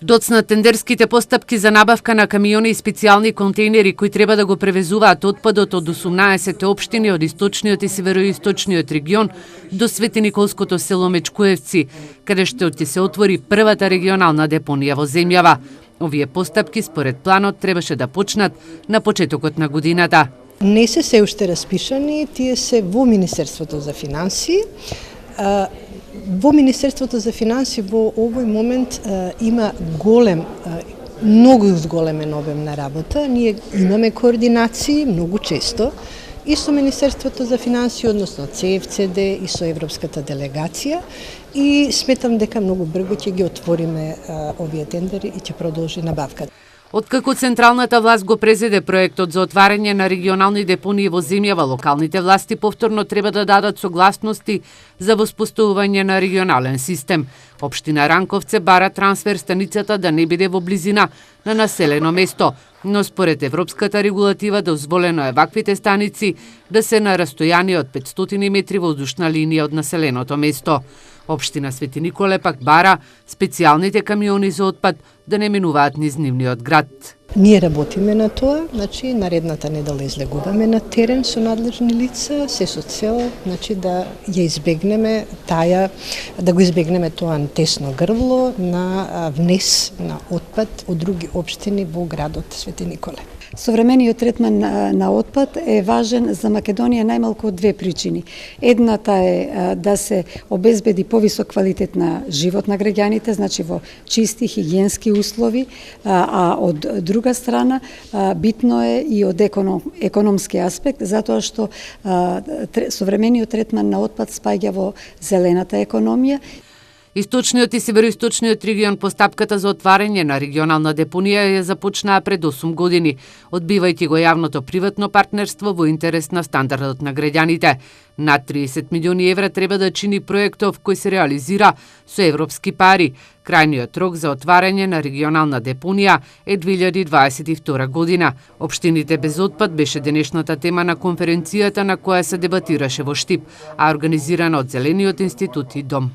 Доцна тендерските постапки за набавка на камиони и специјални контейнери кои треба да го превезуваат отпадот од 18 општини од источниот и североисточниот регион до Свети Николското село Мечкуевци, каде што ќе се отвори првата регионална депонија во земјава. Овие постапки според планот требаше да почнат на почетокот на годината. Не се уште распишани, тие се во Министерството за финансии. Во Министерството за финансии во овој момент има многу зголемен обем на работа. Ние имаме координации многу често и со Министерството за финансии, односно ЦФЦД и со Европската делегација, и сметам дека многу брзо ќе ги отвориме овие тендери и ќе продолжи набавката. Откако централната власт го презеде проектот за отварање на регионални депонии во земјава, локалните власти повторно треба да дадат согласности за воспоставување на регионален систем. Општина Ранковце бара трансфер станицата да не биде во близина на населено место, но според европската регулатива дозволено е ваквите станици да се на растојание од 500 метри воздушна линија од населеното место. Општина Свети Николе пак бара специјалните камиони за отпад да не минуваат низ нивниот град. Ние работиме на тоа, наредната недела излегуваме на терен со надлежни лица, се со цел, да ја избегнеме да го избегнеме тоа тесно грвло на внес на отпад од други општини во градот Свети Николе. Современиот третман на отпад е важен за Македонија најмалку од две причини. Едната е да се обезбеди повисок квалитет на живот на граѓаните, во чисти хигиенски услови, а од друга страна битно е и од економски аспект, затоа што современиот третман на отпад спаѓа во зелената економија. Источниот и североисточниот регион постапката за отварање на регионална депонија ја започнаа пред 8 години, одбивајќи го јавното-приватно партнерство во интерес на стандардот на граѓаните. Над 30 милиони евра треба да чини проектов кој се реализира со европски пари. Крајниот рок за отварање на регионална депонија е 2022 година. Општините без отпад беше денешната тема на конференцијата на која се дебатираше во Штип, а организирана од Зелениот институт и Дом.